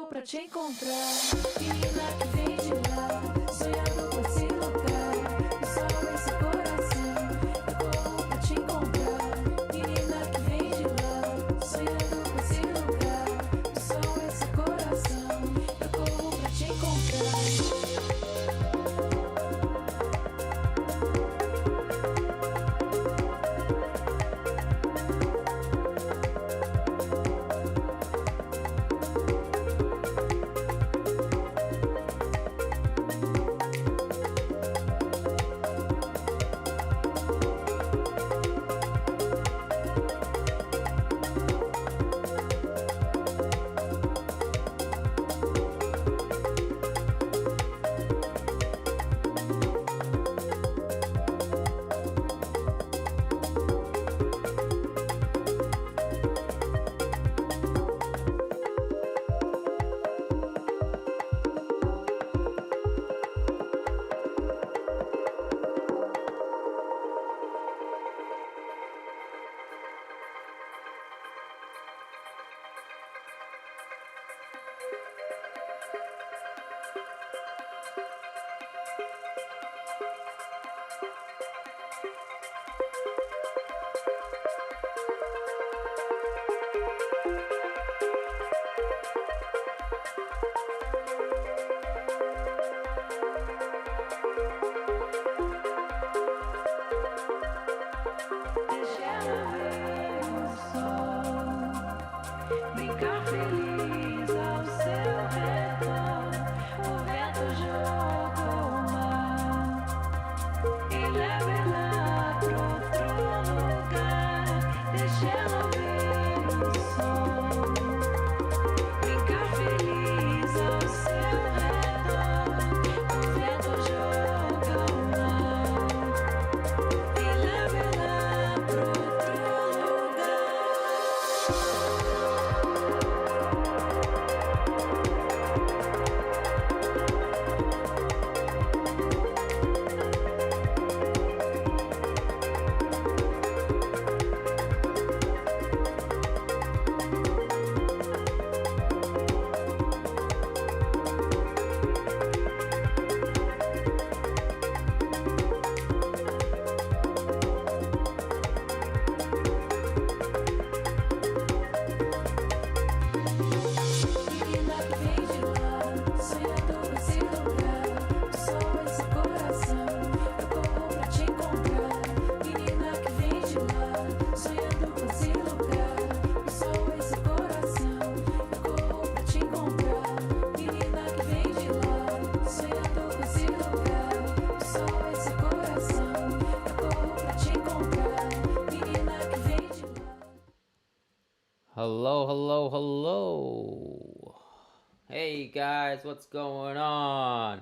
corro pra te encontrar. Menina que vem de lá, sonhando com esse lugar. O sol, esse coração, eu corro pra te encontrar. Menina que vem de lá, sonhando com esse lugar. O sol, esse coração, eu corro pra te encontrar. Hello, hello, hello. Hey guys, what's going on?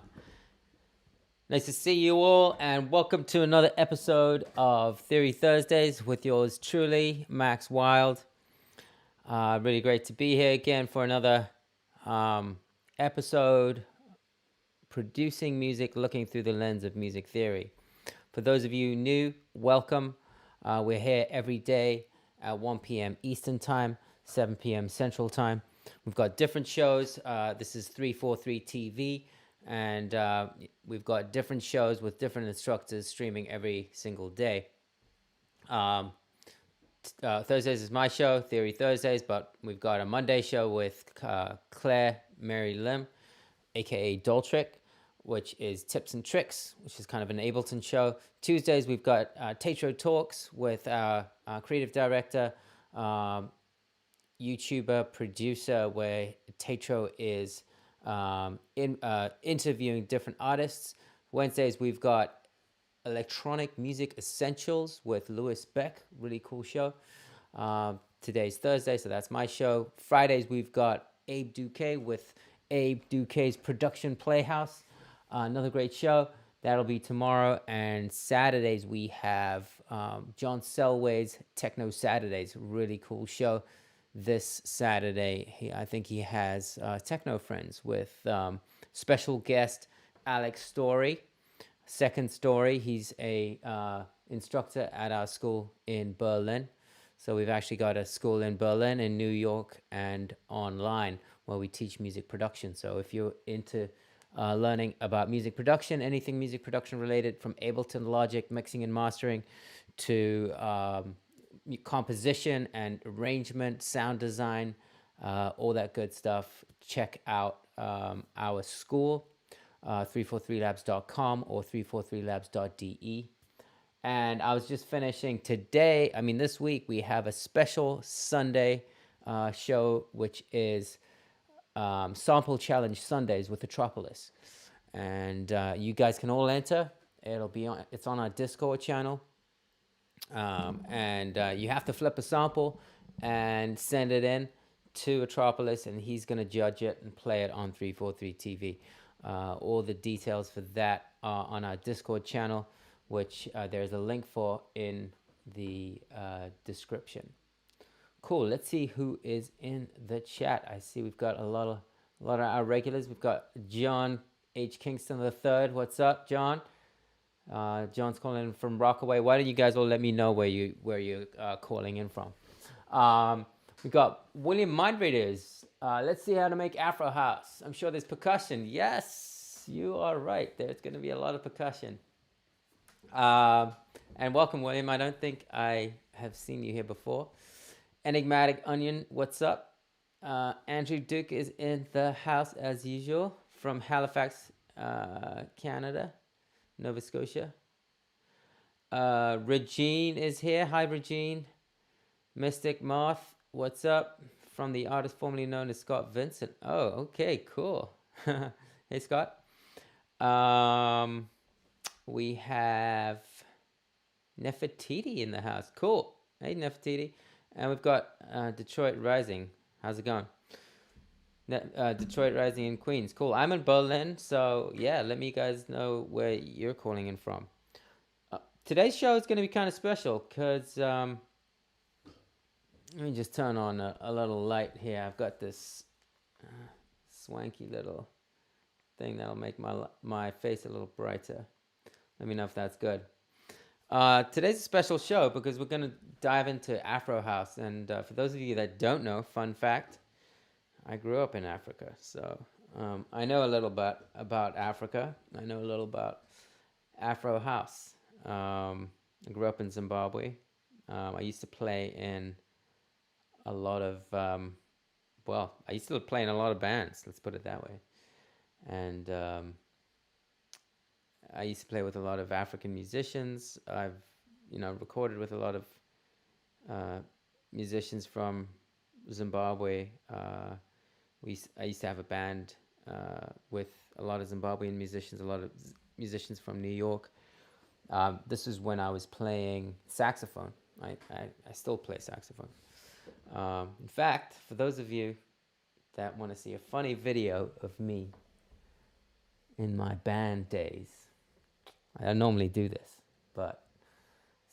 Nice to see you all, and welcome to another episode of Theory Thursdays with yours truly, Max Wild. Really great to be here again for another episode, producing music, looking through the lens of music theory. For those of you new, welcome. We're here every day at 1 p.m. Eastern Time, 7 p.m. Central Time. We've got different shows. This is 343 TV, and we've got different shows with different instructors streaming every single day. Thursdays is my show, Theory Thursdays, but we've got a Monday show with Claire Mary Lim, aka Doltrick, which is Tips and Tricks, which is kind of an Ableton show. Tuesdays, we've got Tetro Talks with our creative director, YouTuber, producer, where Tetro is interviewing different artists. Wednesdays, we've got Electronic Music Essentials with Lewis Beck, really cool show. Today's Thursday, so that's my show. Fridays, we've got Abe Duque with Abe Duque's Production Playhouse. Another great show. That'll be tomorrow. And Saturdays, we have John Selway's Techno Saturdays. Really cool show. This Saturday, I think he has Techno Friends with special guest Alex Story. Second Story, he's a instructor at our school in Berlin. So we've actually got a school in Berlin, in New York, and online. where we teach music production. So if you're into learning about music production, anything music production related, from Ableton, Logic, mixing and mastering, to composition and arrangement, sound design, all that good stuff, check out our school, 343labs.com or 343labs.de. And I was just finishing today, this week, we have a special Sunday show, which is Sample Challenge Sundays with Metropolis. And you guys can all enter. It's on our Discord channel. And you have to flip a sample and send it in to Metropolis, and he's going to judge it and play it on 343 TV. All the details for that are on our Discord channel, which there's a link for in the description. Cool. Let's see who is in the chat. I see we've got a lot of our regulars. We've got John H. Kingston III. What's up, John? John's calling in from Rockaway. Why don't you guys all let me know where you're calling in from? We've got William Mindreaders. Let's see how to make Afro house. I'm sure there's percussion. Yes, you are right. There's going to be a lot of percussion. And welcome, William. I don't think I have seen you here before. Enigmatic Onion, what's up? Andrew Duke is in the house as usual from Halifax, Canada, Nova Scotia. Regine is here. Hi, Regine. Mystic Moth, what's up? From the artist formerly known as Scott Vincent. Oh, okay, cool. Hey, Scott. We have Nefertiti in the house. Cool. Hey, Nefertiti. And we've got Detroit Rising. How's it going? Detroit Rising in Queens. Cool. I'm in Berlin, so yeah, let me guys know where you're calling in from. Today's show is going to be kind of special because let me just turn on a little light here. I've got this swanky little thing that'll make my face a little brighter. Let me know if that's good. Today's a special show because we're going to dive into Afro house. And for those of you that don't know, fun fact, I grew up in Africa. So I know a little bit about Africa. I know a little about Afro house. I grew up in Zimbabwe. I used to play in a lot of, I used to play in a lot of bands. Let's put it that way. And I used to play with a lot of African musicians. I've, recorded with a lot of musicians from Zimbabwe. I used to have a band with a lot of Zimbabwean musicians, a lot of musicians from New York. This is when I was playing saxophone. I still play saxophone. In fact, for those of you that want to see a funny video of me in my band days, I don't normally do this, but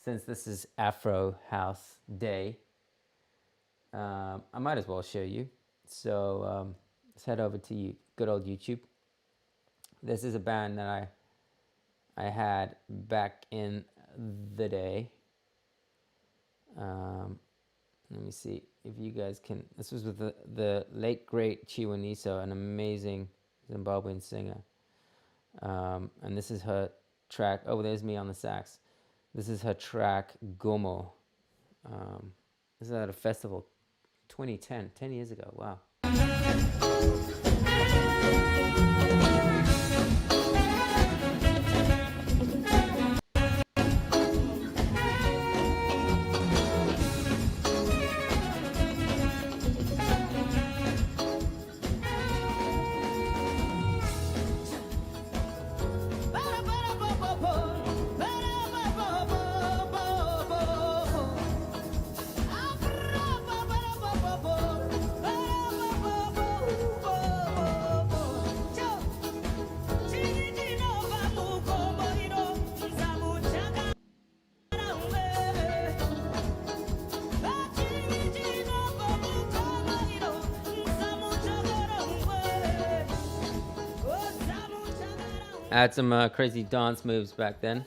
since this is Afro House Day, I might as well show you. So let's head over to good old YouTube. This is a band that I had back in the day. Let me see if you guys can. This was with the late great Chiwaniso, an amazing Zimbabwean singer. And this is her track. Oh, there's me on the sax. This is her track Gomo. This is at a festival 2010, 10 years ago. Wow. I had some crazy dance moves back then.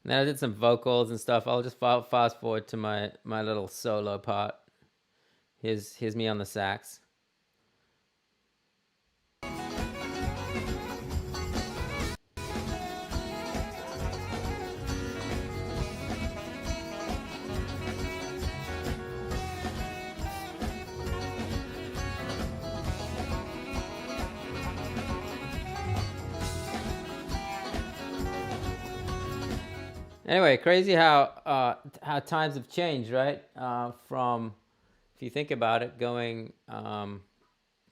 And then I did some vocals and stuff. I'll just fast forward to my little solo part. Here's me on the sax. Anyway, crazy how times have changed, right? From, if you think about it, going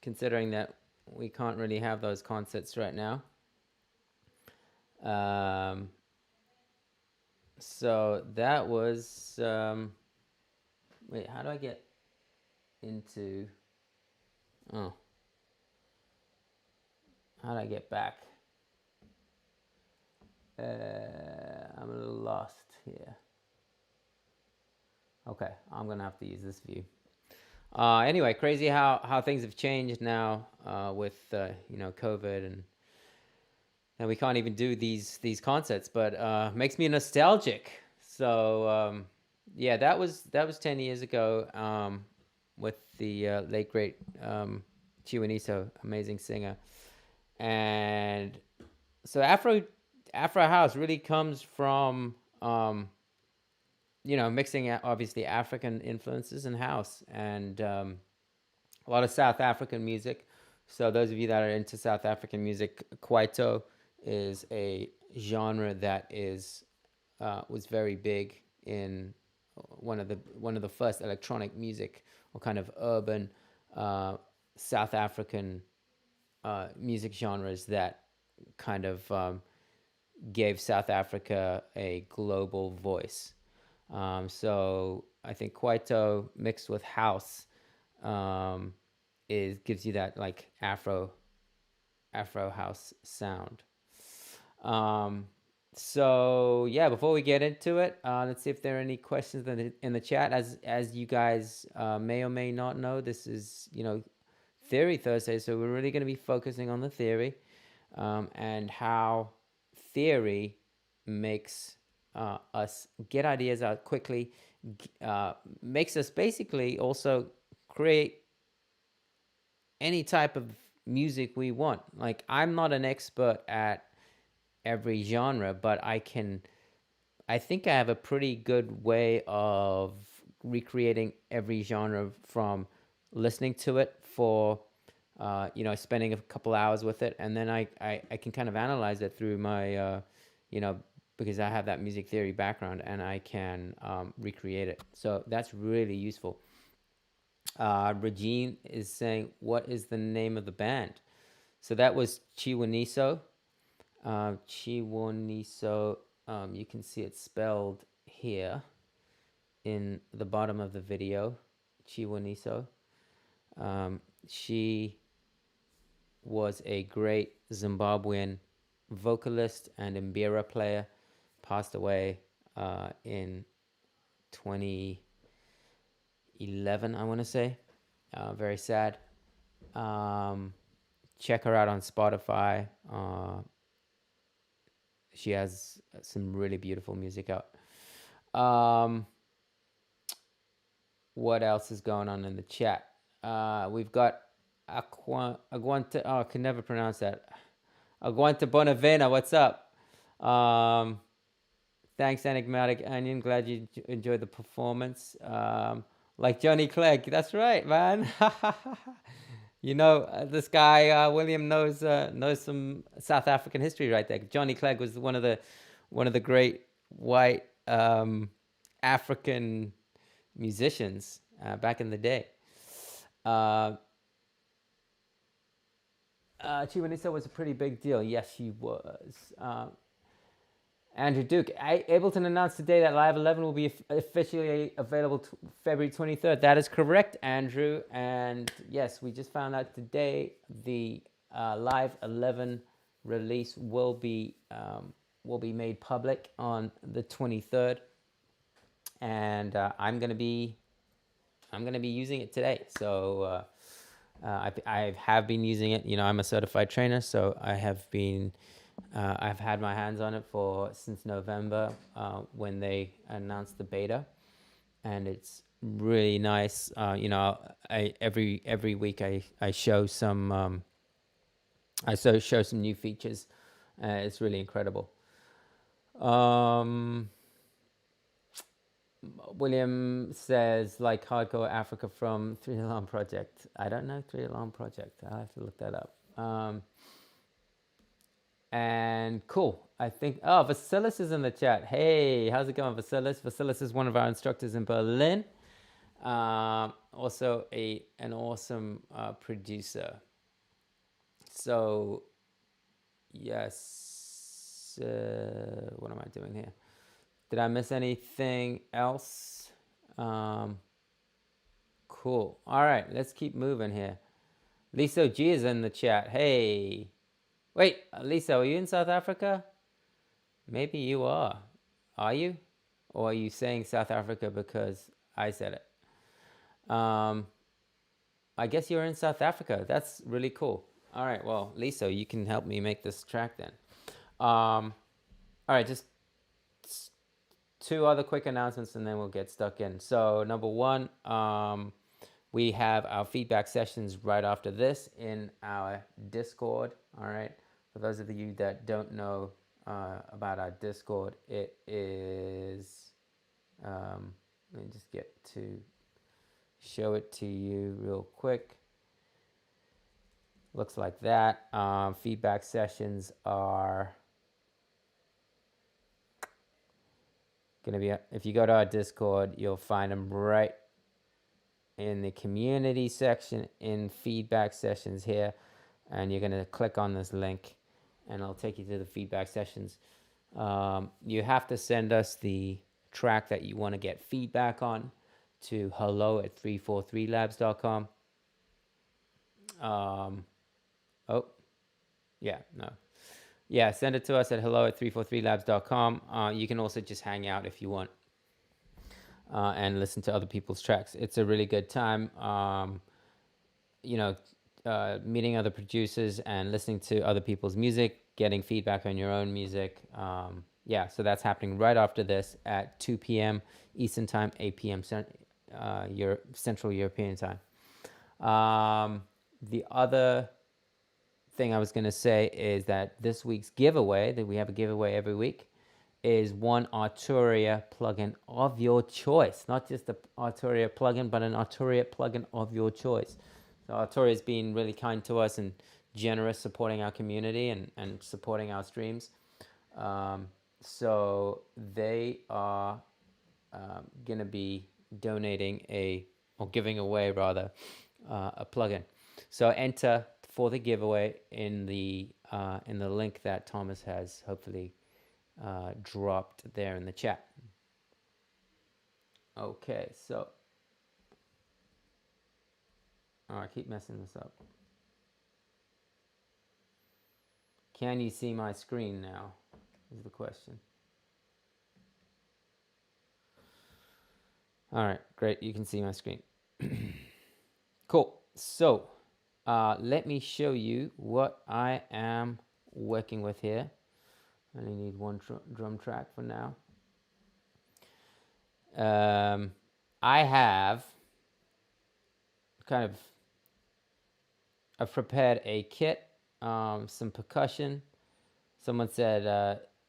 considering that we can't really have those concerts right now. So that was wait, how do I get into? Oh, how do I get back? I'm a little lost here. Okay, I'm gonna have to use this view. Anyway, crazy how things have changed now with COVID, and we can't even do these concerts, but makes me nostalgic. So yeah, that was 10 years ago with the late great Chiwaniso, amazing singer, and so Afro house really comes from mixing obviously African influences in house, and a lot of South African music. So those of you that are into South African music, Kwaito is a genre that was very big in one of the first electronic music or kind of urban South African music genres that kind of gave South Africa a global voice. So I think Kwaito mixed with house gives you that like Afro house sound. So yeah, before we get into it, let's see if there are any questions in the chat. As you guys may or may not know, this is Theory Thursday, so we're really going to be focusing on the theory and how theory makes us get ideas out quickly, makes us basically also create any type of music we want. Like, I'm not an expert at every genre, but I think I have a pretty good way of recreating every genre from listening to it for spending a couple hours with it, and then I can kind of analyze it through my because I have that music theory background, and I can recreate it. So that's really useful. Regine is saying, what is the name of the band? So that was Chiwaniso. Chiwaniso, you can see it spelled here in the bottom of the video. Chiwaniso. She was a great Zimbabwean vocalist and mbira player. Passed away in 2011, I want to say. Very sad. Check her out on Spotify. She has some really beautiful music out. What else is going on in the chat? We've got Aguanta. Oh, I can never pronounce that. Aguanta Bonavena, what's up? Thanks, Enigmatic Onion. Glad you enjoyed the performance. Like Johnny Clegg. That's right, man. This guy William knows some South African history right there. Johnny Clegg was one of the great white African musicians back in the day. Chiwaniso was a pretty big deal. Yes, she was. Andrew Duke. Ableton announced today that Live 11 will be officially available February 23rd. That is correct, Andrew. And yes, we just found out today the Live 11 release will be made public on the 23rd, and I'm gonna be using it today. So I have been using it. I'm a certified trainer, so I have been I've had my hands on it for since November when they announced the beta, and it's really nice. I every week I show some show some new features. It's really incredible. Um, William says like hardcore Africa from Three Alarm Project. I don't know Three Alarm Project. I'll have to look that up. And cool. I think Vasilis is in the chat. Hey, how's it going, Vasilis? Vasilis is one of our instructors in Berlin. Also an awesome producer. So yes, what am I doing here? Did I miss anything else? Cool. All right, let's keep moving here. Lisa G is in the chat. Hey, wait, Lisa, are you in South Africa? Maybe you are. Are you? Or are you saying South Africa because I said it? I guess you're in South Africa. That's really cool. All right, well, Lisa, you can help me make this track then. All right, just two other quick announcements and then we'll get stuck in. So number one, we have our feedback sessions right after this in our Discord. All right, for those of you that don't know about our Discord, it is, let me just get to show it to you real quick. Looks like that. Feedback sessions are gonna be, if you go to our Discord, you'll find them right in the community section in feedback sessions here, and you're gonna click on this link and it'll take you to the feedback sessions. You have to send us the track that you want to get feedback on to hello@343labs.com. Oh, yeah, no. Yeah, send it to us at hello@343labs.com. You can also just hang out if you want and listen to other people's tracks. It's a really good time, meeting other producers and listening to other people's music, getting feedback on your own music. So that's happening right after this at 2 p.m. Eastern Time, 8 p.m. Central European Time. The other thing I was going to say is that this week's giveaway, that we have a giveaway every week, is one Arturia plugin of your choice. Not just the Arturia plugin, but an Arturia plugin of your choice. So Arturia has been really kind to us and generous, supporting our community and supporting our streams. So they are going to be donating or giving away rather, a plugin. So enter for the giveaway in the link that Thomas has hopefully dropped there in the chat. Okay, so I keep messing this up. Can you see my screen now? Is the question. All right, great. You can see my screen. Cool. So let me show you what I am working with here. I only need one drum track for now. I have I've prepared a kit, some percussion. Someone said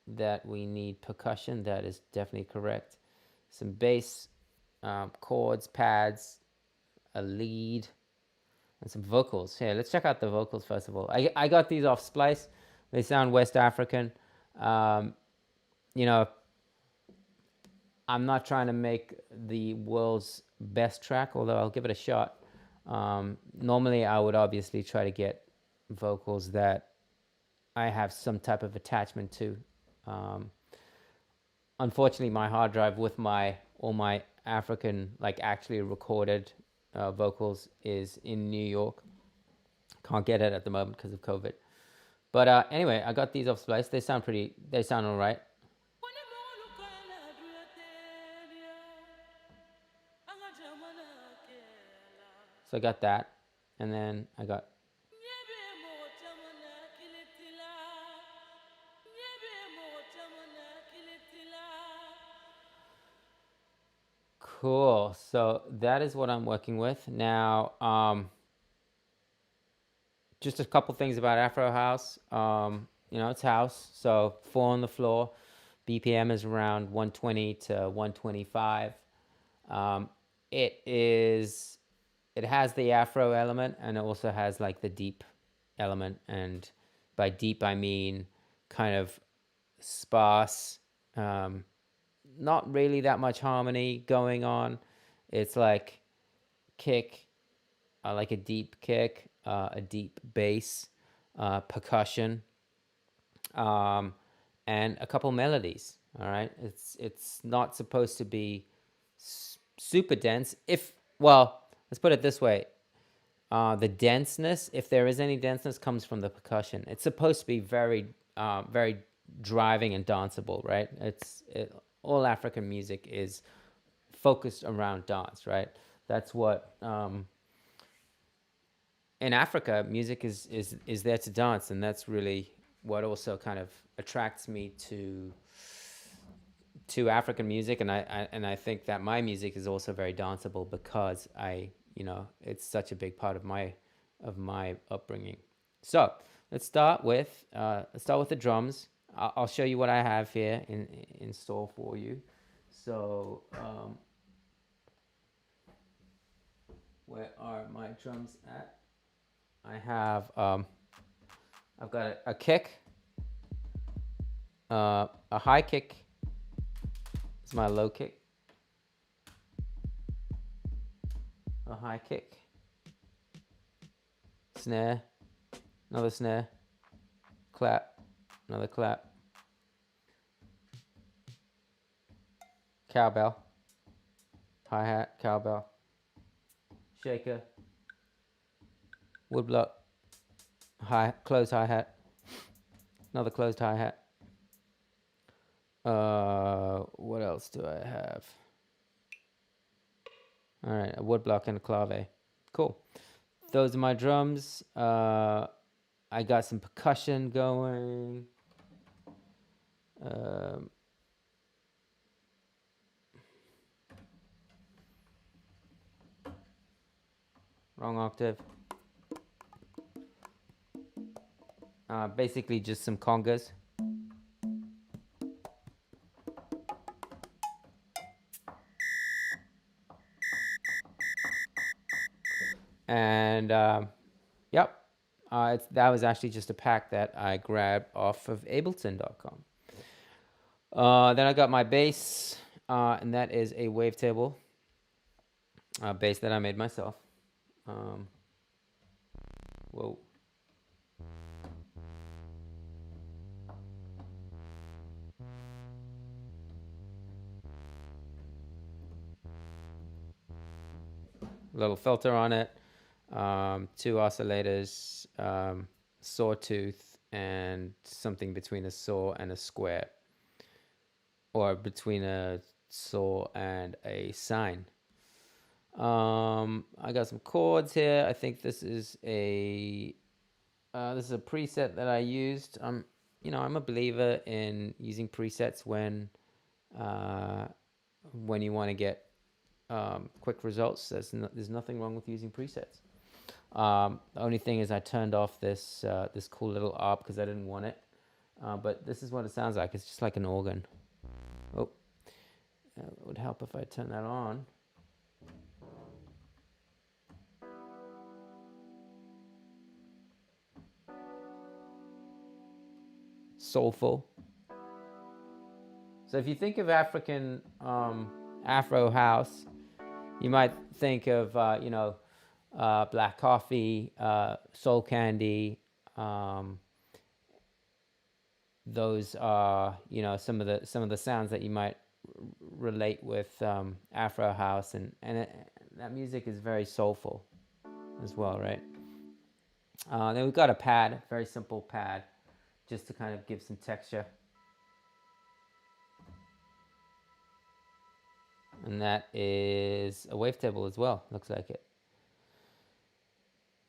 that we need percussion. That is definitely correct. Some bass, chords, pads, a lead, and some vocals. Here, let's check out the vocals first of all. I got these off Splice. They sound West African. I'm not trying to make the world's best track, although I'll give it a shot. Normally, I would obviously try to get vocals that I have some type of attachment to. Unfortunately, my hard drive with all my African, like actually recorded vocals is in New York. Can't get it at the moment because of COVID. But anyway, I got these off Splice. They sound all right. So I got that, and then I got Cool. So that is what I'm working with now. Just a couple things about Afro House. It's house, so 4 on the floor. BPM is around 120 to 125. Um, it is. It has the Afro element, and it also has like the deep element. And by deep, I mean kind of sparse. Not really that much harmony going on. It's like kick, like a deep kick, a deep bass, percussion, um, and a couple melodies. All right, it's not supposed to be super dense. If well, let's put it this way: the denseness, if there is any denseness, comes from the percussion. It's supposed to be very driving and danceable, right? All African music is focused around dance, right? That's what in Africa, music is there to dance, and that's really what also kind of attracts me to African music, and I think that my music is also very danceable because it's such a big part of my upbringing. So let's start with the drums. I'll show you what I have here in store for you. So where are my drums at? I've got a kick, a high kick. It's my low kick. A high kick. Snare, another snare. Clap, another clap. Cowbell, hi-hat, cowbell. Shaker, woodblock, closed hi-hat, another closed hi-hat. What else do I have? All right, a woodblock and a clave. Cool. Those are my drums. I got some percussion going. Wrong octave. Basically just some congas. And yep, that was actually just a pack that I grabbed off of Ableton.com. Then I got my bass, and that is a wavetable bass that I made myself. Whoa. Little filter on it, 2 oscillators, sawtooth, and something between a saw and a square, or between a saw and a sine. I got some chords here. I think this is a preset that I used. I'm a believer in using presets when you want to get quick results. There's nothing wrong with using presets. The only thing is I turned off this cool little ARP because I didn't want it. But this is what it sounds like. It's just like an organ. Oh, it would help if I turn that on. Soulful. So if you think of African Afro house, you might think of Black Coffee, Soul Candy. Those are some of the sounds that you might relate with Afro house, and that music is very soulful as well, right? Then we've got a pad, very simple pad, just to kind of give some texture. And that is a wavetable as well, looks like it.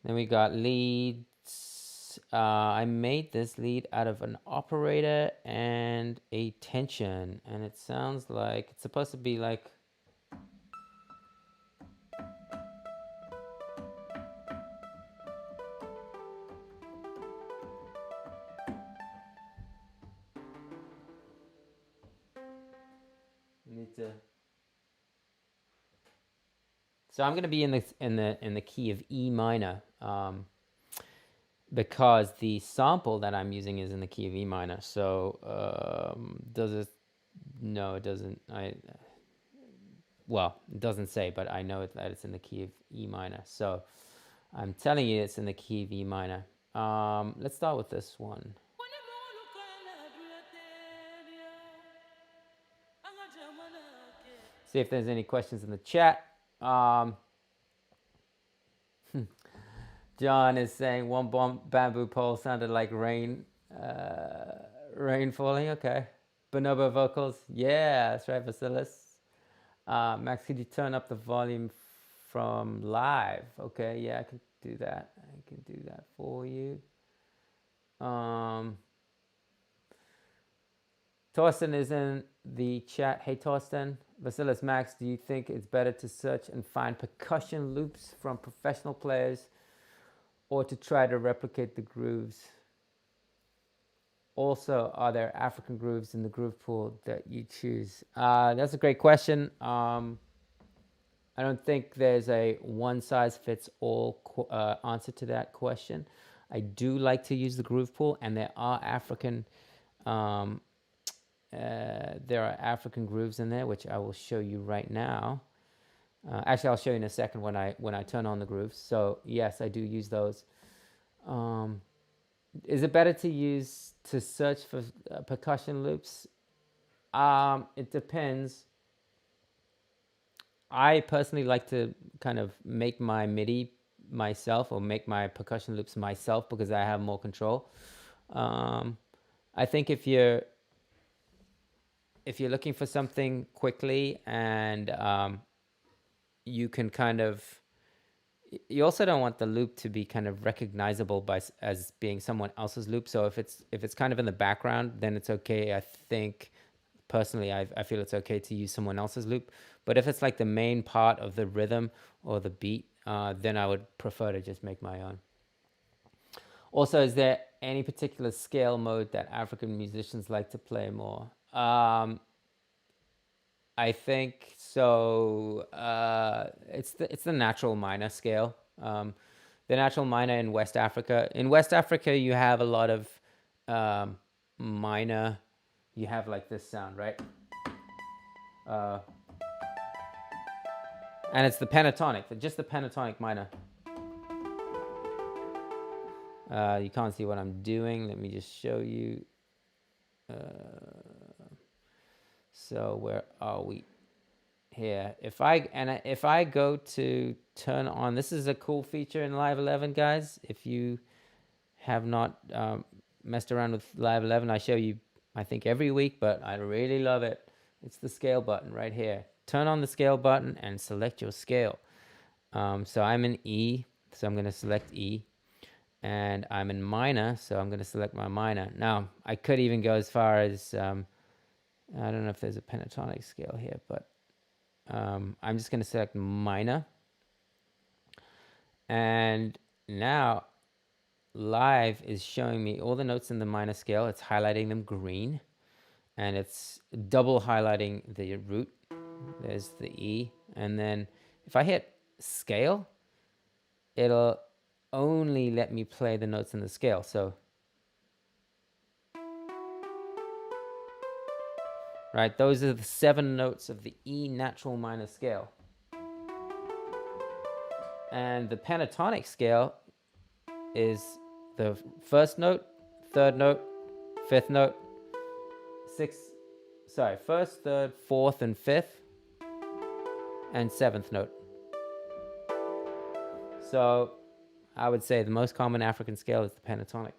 Then we got leads. I made this lead out of an operator and a tension, and it sounds like it's supposed to be like So I'm going to be in the key of E minor, because the sample that I'm using is in the key of E minor. So does it? No, it doesn't. Well, it doesn't say, but I know that it's in the key of E minor. So I'm telling you it's in the key of E minor. Let's start with this one. See if there's any questions in the chat. John is saying one bamboo pole sounded like rain, rain falling. Okay. Bonobo vocals. Yeah, that's right, Vasilis. Max, could you turn up the volume from live? Okay, yeah, I can do that. I can do that for you. Torsten is in the chat. Hey, Torsten. Vasilis, Max, do you think it's better to search and find percussion loops from professional players or to try to replicate the grooves? Also, are there African grooves in the groove pool that you choose? That's a great question. I don't think there's a one size fits all answer to that question. I do like to use the groove pool, and there are African grooves in there, which I will show you right now. Actually, I'll show you in a second when I turn on the grooves. So yes, I do use those. Is it better to search for percussion loops? It depends. I personally like to kind of make my MIDI myself or make my percussion loops myself because I have more control. I think if you're looking for something quickly and you can kind of, you also don't want the loop to be kind of recognizable as being someone else's loop. So if it's kind of in the background, then it's okay. I think personally, I feel it's okay to use someone else's loop. But if it's like the main part of the rhythm or the beat, then I would prefer to just make my own. Also, is there any particular scale mode that African musicians like to play more? I think so. It's the natural minor scale. The natural minor in West Africa. In West Africa, you have a lot of minor. You have like this sound, right? And it's the pentatonic, just the pentatonic minor. You can't see what I'm doing. Let me just show you. So where are we? Here. If I go to turn on, this is a cool feature in Live 11, guys. If you have not messed around with Live 11, I show you, I think, every week, but I really love it. It's the scale button right here. Turn on the scale button and select your scale. So I'm in E, so I'm going to select E. And I'm in minor, so I'm going to select my minor. Now, I could even go as far as, I don't know if there's a pentatonic scale here, but I'm just going to select minor. And now, Live is showing me all the notes in the minor scale. It's highlighting them green. And it's double highlighting the root. There's the E. And then if I hit scale, it'll only let me play the notes in the scale. So, right, those are the 7 notes of the E natural minor scale. And the pentatonic scale is the first note, third note, fifth note, first, third, fourth, and fifth, and 7th note. So I would say the most common African scale is the pentatonic.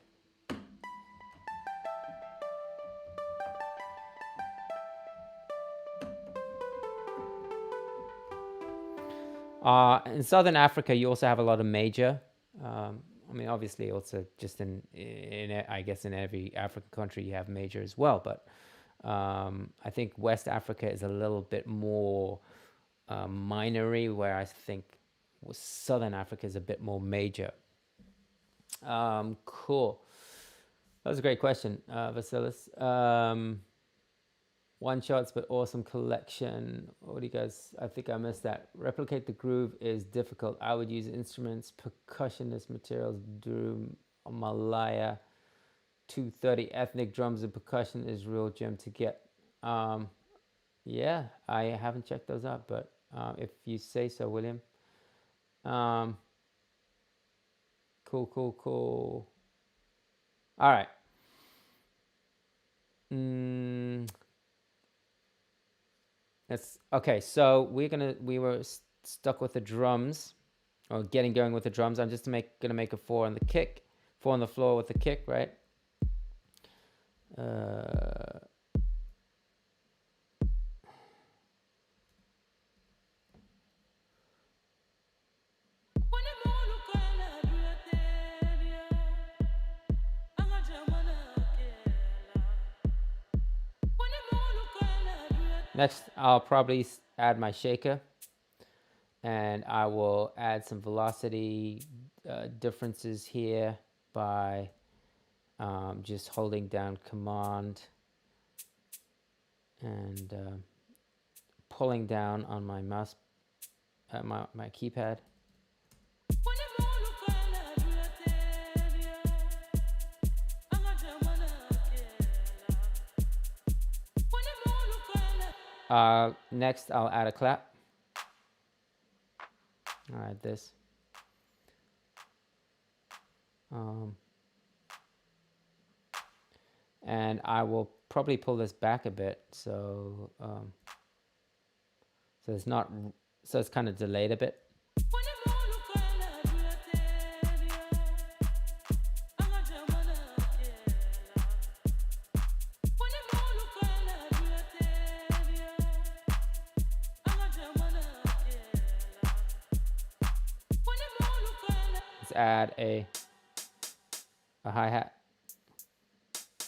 In Southern Africa, you also have a lot of major. I mean, obviously, also just in I guess in every African country you have major as well. But I think West Africa is a little bit more minory, where I think Southern Africa is a bit more major. Cool. That was a great question, Vasilis. One shots, but awesome collection. What do you guys? I think I missed that. Replicate the groove is difficult. I would use instruments, percussionist materials, drum, Malaya, 230 ethnic drums and percussion is real gem to get. Yeah, I haven't checked those out, but if you say so, William. Um, cool, cool, cool. All right. That's okay. So we were stuck with the drums, or getting going with the drums. I'm just gonna make a 4 on the kick, 4 on the floor with the kick, right? Next, I'll probably add my shaker, and I will add some velocity differences here by just holding down Command and pulling down on my mouse, my keypad. Next, I'll add a clap. I'll add this. And I will probably pull this back a bit, so it's not, so it's kind of delayed a bit. Let's add a hi-hat,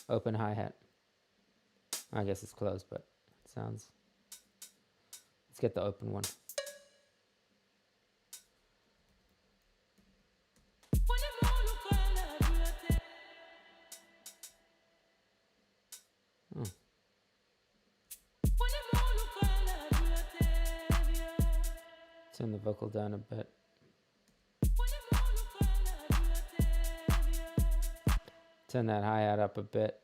open hi-hat. I guess it's closed, but it sounds. Let's get the open one. Turn the vocal down a bit. Turn that hi-hat up a bit.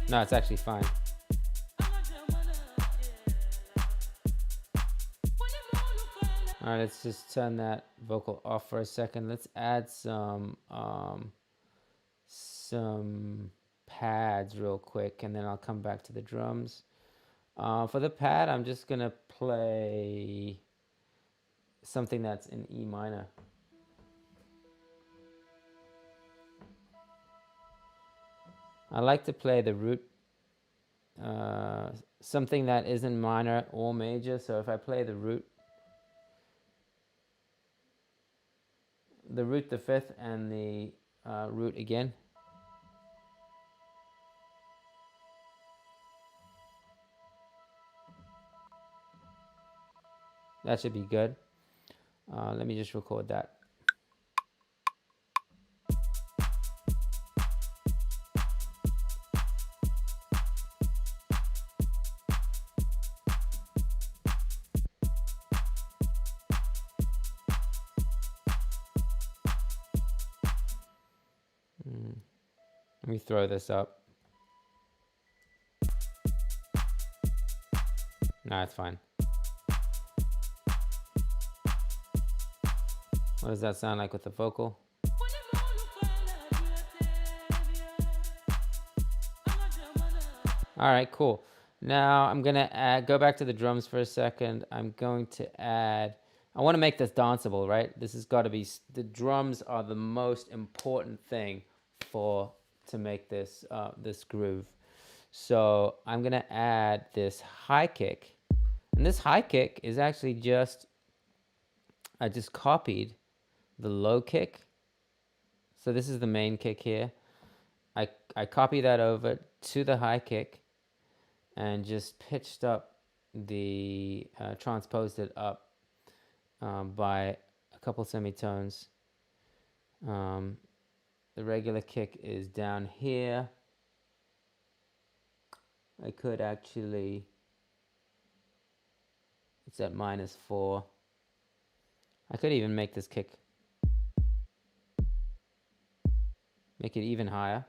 No, it's actually fine. All right, let's just turn that vocal off for a second. Let's add some pads real quick, and then I'll come back to the drums. For the pad, I'm just gonna play something that's in E minor. I like to play the root, something that isn't minor or major. So if I play the root, the fifth, and the root again. That should be good. Let me just record that. Let me throw this up. No, it's fine. What does that sound like with the vocal? All right, cool. Now I'm gonna go back to the drums for a second. I'm going to add, I want to make this danceable, right? This has got to be, the drums are the most important thing to make this this groove. So I'm gonna add this high kick, and this high kick is actually just, I just copied the low kick. So this is the main kick here. I copy that over to the high kick and just pitched up the transposed it up, by a couple semitones. The regular kick is down here. I could actually, it's at -4. I could even make this kick, make it even higher.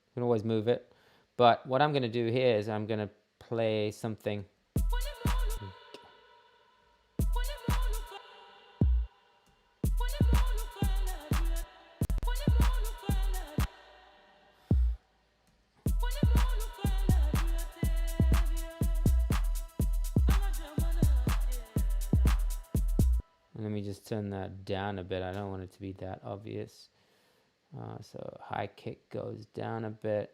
You can always move it. But what I'm going to do here is I'm going to play something. Let me just turn that down a bit. I don't want it to be that obvious. So high kick goes down a bit.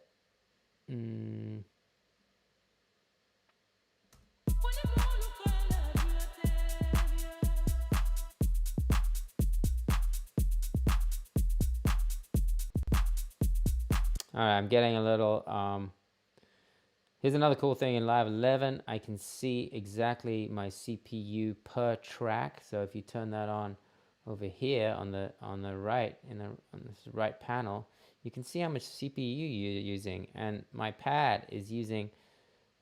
All right, I'm getting a little, here's another cool thing in Live 11. I can see exactly my CPU per track. So if you turn that on over here on the right, on this right panel, you can see how much CPU you're using. And my pad is using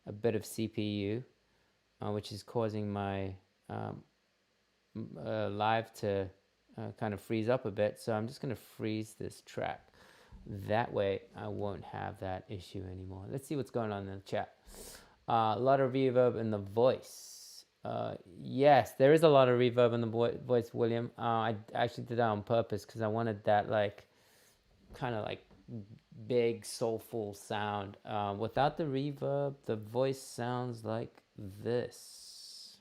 a bit of CPU, which is causing my live to kind of freeze up a bit. So I'm just going to freeze this track. That way I won't have that issue anymore. Let's see what's going on in the chat. A lot of reverb in the voice. Yes, there is a lot of reverb in the voice, William. I actually did that on purpose because I wanted that like kind of like big soulful sound. Without the reverb, the voice sounds like this.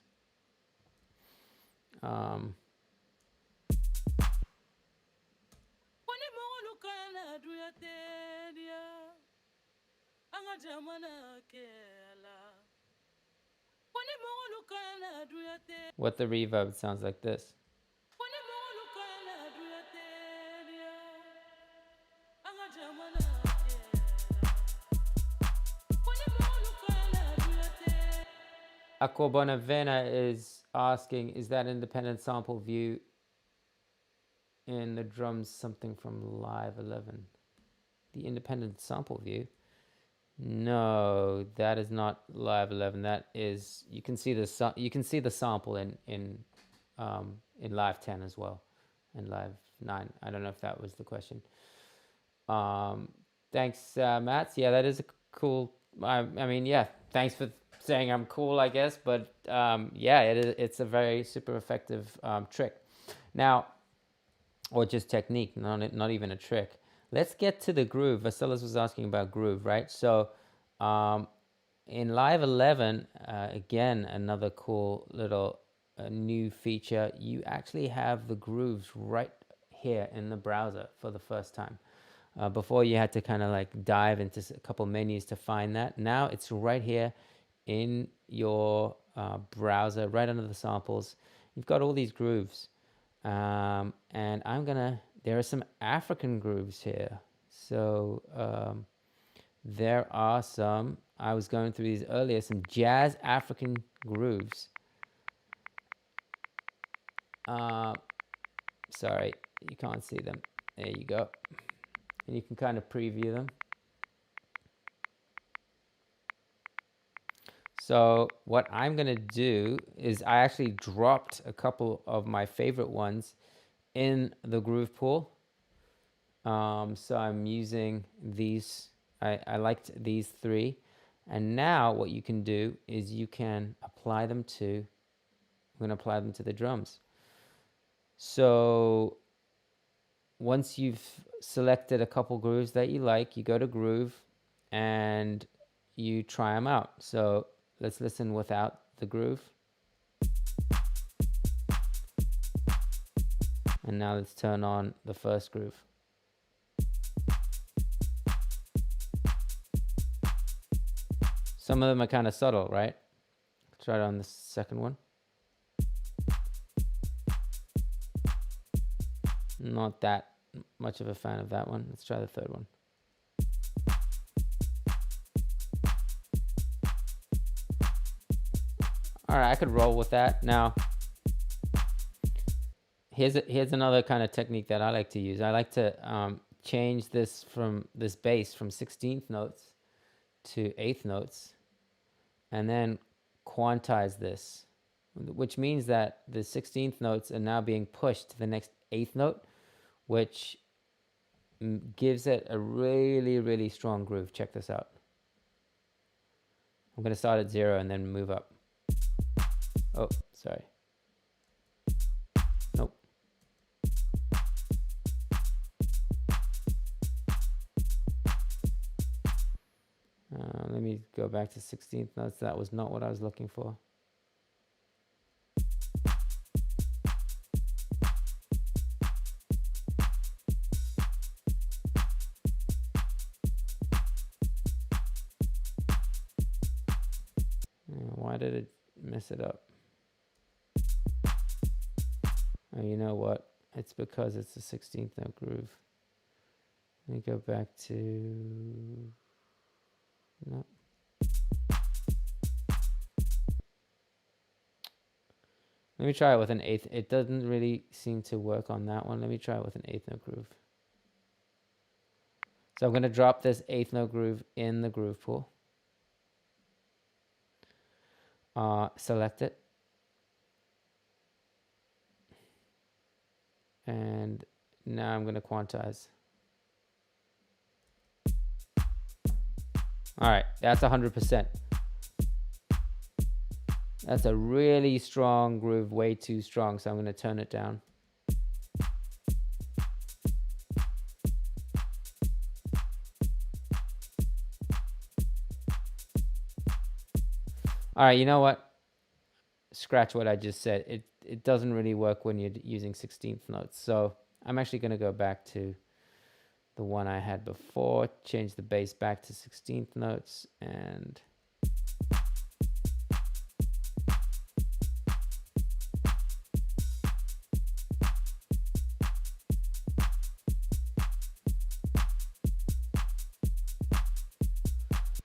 What the reverb sounds like this. Aqua Bonavena is asking, is that independent sample view in the drums something from Live 11? The independent sample view? No, that is not Live 11. That is, you can see the sample in Live 10 as well, and Live 9. I don't know if that was the question. Thanks, Matt. Yeah, that is a cool. I mean, yeah. Thanks for saying I'm cool, I guess. But yeah, it's a very super effective trick. Now, or just technique, not even a trick. Let's get to the groove. Vasilis was asking about groove, right? So in Live 11, again, another cool little new feature. You actually have the grooves right here in the browser for the first time. Before you had to kind of like dive into a couple menus to find that. Now it's right here in your browser, right under the samples. You've got all these grooves. And there are some African grooves here. So there are some, I was going through these earlier, some jazz African grooves. Sorry, you can't see them. There you go. And you can kind of preview them. So what I'm going to do is I actually dropped a couple of my favorite ones in the groove pool. So I'm using these. I liked these 3. And now what you can do is you can apply them to, I'm going to apply them to the drums. So once you've selected a couple grooves that you like, you go to groove and you try them out. So let's listen without the groove. And now let's turn on the first groove. Some of them are kind of subtle, right? Try it on the second one. Not that much of a fan of that one. Let's try the third one. All right, I could roll with that. Now, here's another kind of technique that I like to use. I like to change this bass from 16th notes to 8th notes, and then quantize this, which means that the 16th notes are now being pushed to the next 8th note, which gives it a really, really strong groove. Check this out. I'm going to start at 0 and then move up. Oh, sorry. Nope. Let me go back to 16th notes. That was not what I was looking for. Why did it mess it up? Oh, you know what? It's because it's a 16th note groove. Let me go back to... No. Let me try it with an 8th. It doesn't really seem to work on that one. Let me try it with an 8th note groove. So I'm going to drop this 8th note groove in the groove pool. Select it. And now I'm going to quantize. All right, that's 100%. That's a really strong groove, way too strong, so I'm going to turn it down. All right, you know what? Scratch what I just said. It doesn't really work when you're using 16th notes. So I'm actually going to go back to the one I had before, change the bass back to 16th notes, and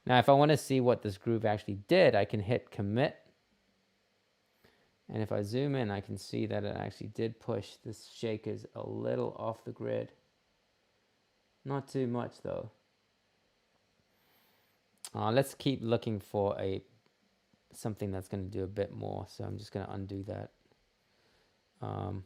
now if I want to see what this groove actually did, I can hit commit. And if I zoom in, I can see that it actually did push this shakers a little off the grid. Not too much though. Let's keep looking for something that's going to do a bit more. So I'm just going to undo that. All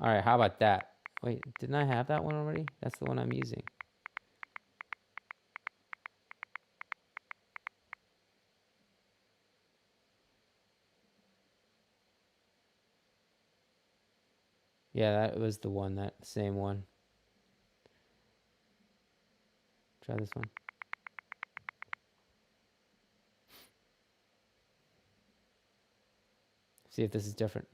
right, how about that? Wait, didn't I have that one already? That's the one I'm using. Yeah, that was the one, that same one. Try this one. See if this is different.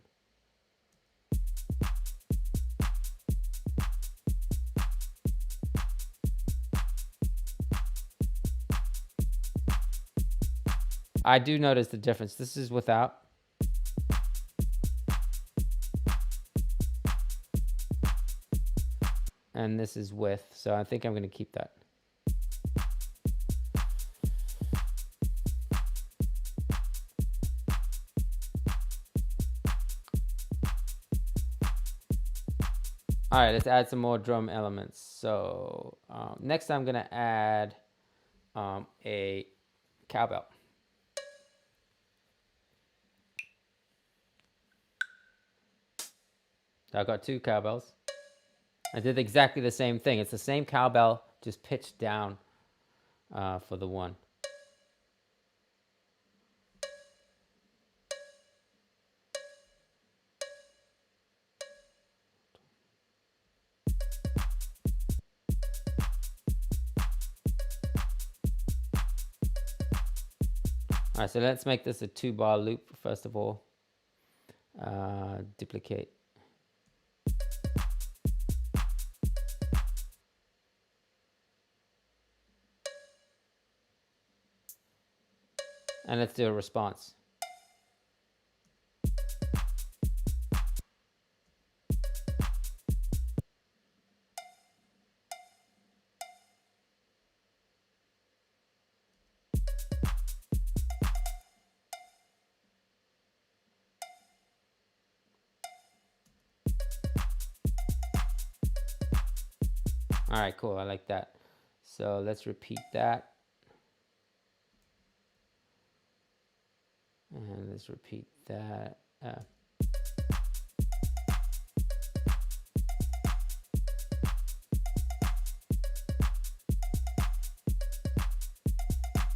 I do notice the difference. This is without. And this is with. So I think I'm going to keep that. All right, let's add some more drum elements. So next I'm going to add a cowbell. So I've got two cowbells. I did exactly the same thing. It's the same cowbell, just pitched down for the one. All right, so let's make this a 2-bar loop first of all. Duplicate. And let's do a response. All right, cool. I like that. So let's repeat that. And let's repeat that. All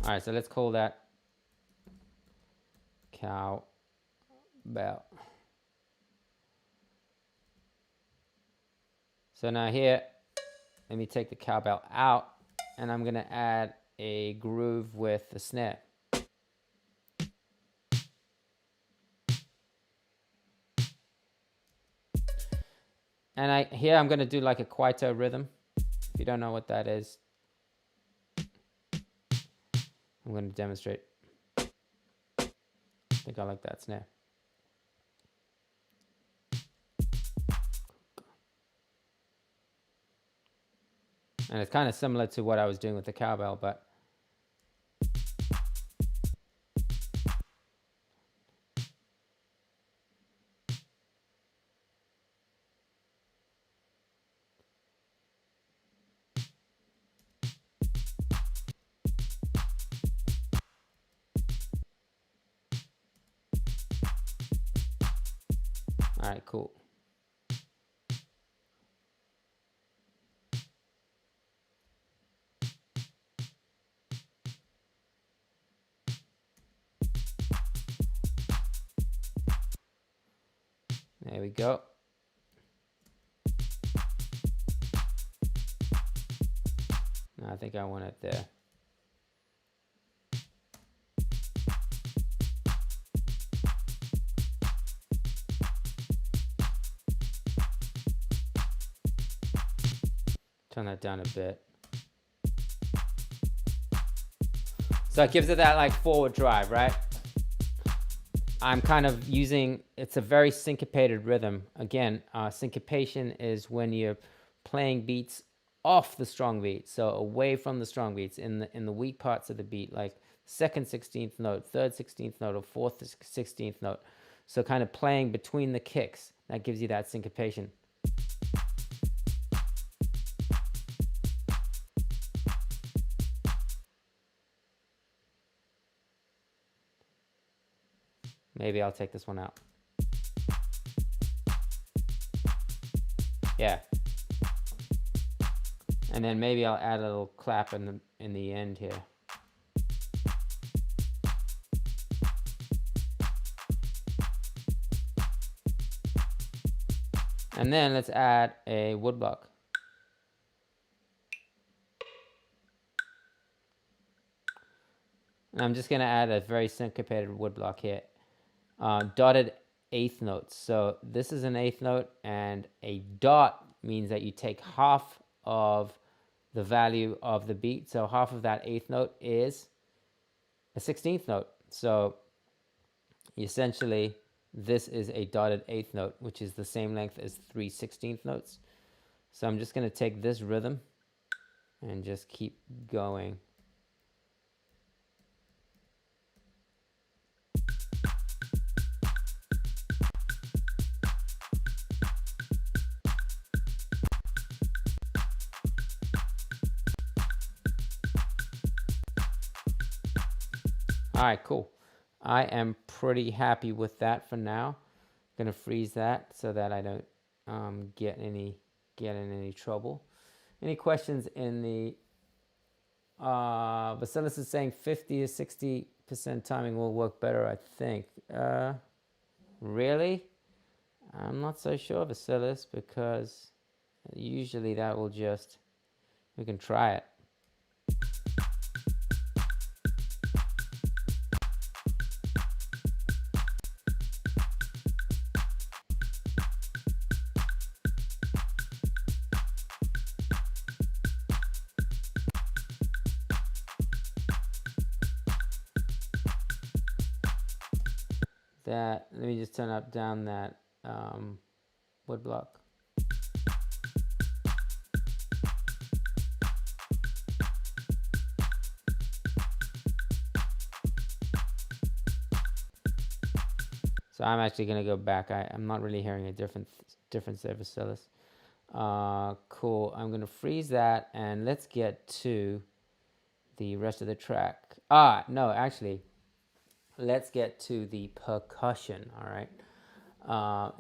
right, so let's call that Cowbell. So now here, let me take the cowbell out, and I'm gonna add a groove with the snare. And here I'm gonna do like a quarto rhythm. If you don't know what that is, I'm gonna demonstrate. I think I like that snare. And it's kind of similar to what I was doing with the cowbell, but all right, cool. There we go. I think I want it there. Turn that down a bit. So it gives it that like forward drive, right? I'm kind of using, it's a very syncopated rhythm. Again, syncopation is when you're playing beats off the strong beat, so away from the strong beats in the weak parts of the beat, like second 16th note, third 16th note, or fourth 16th note. So kind of playing between the kicks, that gives you that syncopation. Maybe I'll take this one out. Yeah. And then maybe I'll add a little clap in the end here. And then let's add a woodblock. And I'm just going to add a very syncopated woodblock here. Dotted eighth notes. So this is an eighth note, and a dot means that you take half of the value of the beat. So half of that eighth note is a 16th note. So essentially, this is a dotted eighth note, which is the same length as 3 16th notes. So I'm just going to take this rhythm and just keep going. All right, cool. I am pretty happy with that for now. I'm gonna freeze that so that I don't get in any trouble. Any questions in the Bacillus is saying 50 to 60% timing will work better, I think. Really? I'm not so sure, Bacillus, because usually that will just, we can try it. that. Let me just turn up down that wood block. So I'm actually gonna go back. I'm not really hearing a difference there, Vasilis. Cool. I'm gonna freeze that and let's get to the rest of the track. No, actually, let's get to the percussion. All right.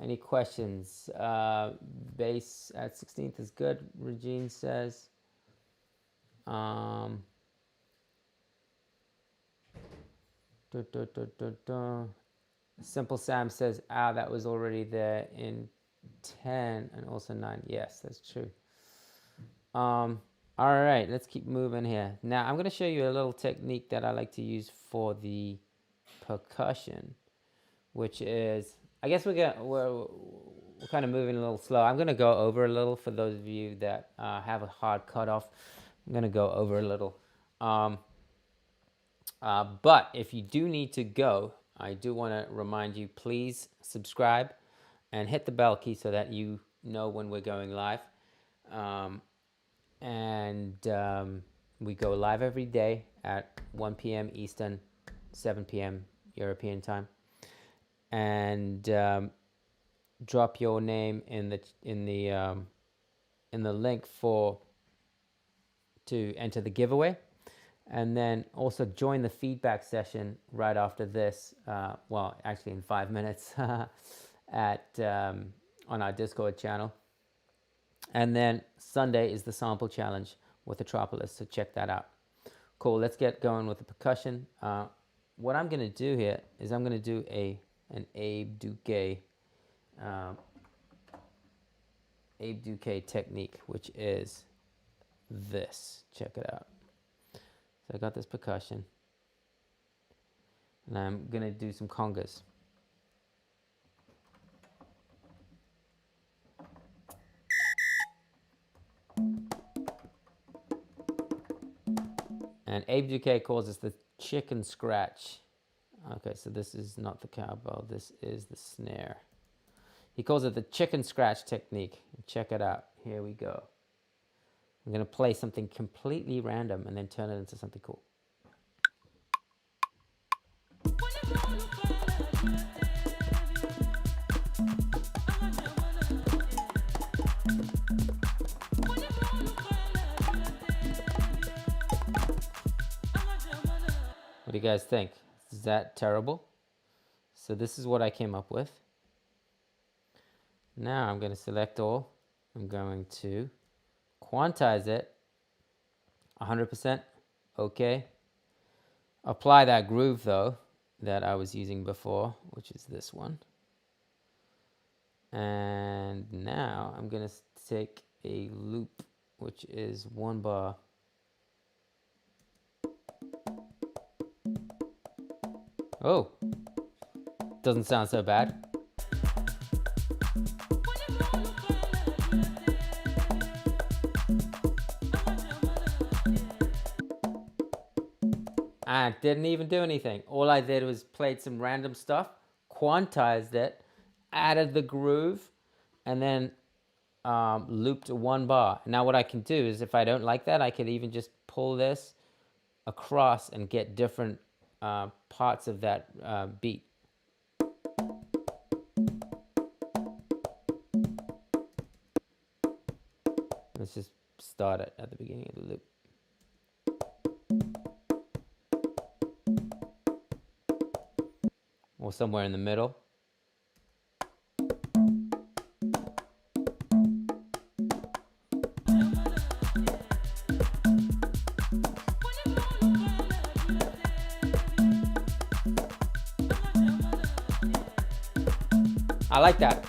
Any questions? Bass at 16th is good, Regine says. Simple Sam says, that was already there in 10 and also 9. Yes, that's true. All right, let's keep moving here. Now, I'm going to show you a little technique that I like to use for the percussion, which is, I guess we're kind of moving a little slow. I'm going to go over a little for those of you that have a hard cutoff. I'm going to go over a little. But if you do need to go, I do want to remind you, please subscribe and hit the bell key so that you know when we're going live. We go live every day at 1 p.m. Eastern, 7 p.m. European time. And drop your name in the link to enter the giveaway. And then also join the feedback session right after this. Well, actually in 5 minutes on our Discord channel. And then Sunday is the sample challenge with Metropolis, so check that out. Cool, let's get going with the percussion. What I'm going to do here is I'm going to do an Abe Duque technique, which is this. Check it out. So I got this percussion, and I'm going to do some congas. And Abe Duque calls this the chicken scratch. Okay, so this is not the cowbell, this is the snare. He calls it the chicken scratch technique. Check it out. Here we go. I'm going to play something completely random and then turn it into something cool. What do you guys think? Is that terrible? So this is what I came up with. Now I'm going to select all. I'm going to quantize it 100%. Okay. Apply that groove though that I was using before, which is this one. And now I'm going to take a loop, which is 1 bar. Oh, doesn't sound so bad. I didn't even do anything. All I did was played some random stuff, quantized it, added the groove, and then looped 1 bar. Now what I can do is, if I don't like that, I could even just pull this across and get different parts of that beat. Let's just start it at the beginning of the loop. Or somewhere in the middle. I like that.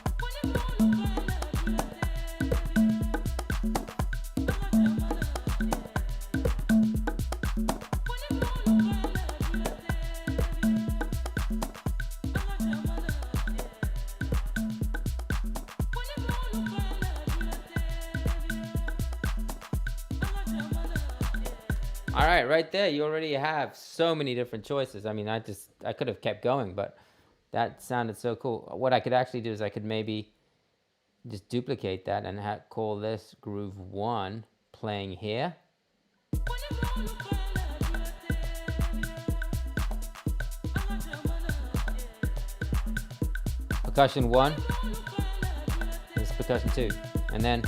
All right, right there, you already have so many different choices. I mean, I could have kept going, but That sounded so cool. What I could actually do is I could maybe just duplicate that and call this groove 1 playing here. Percussion 1, this is percussion 2, and then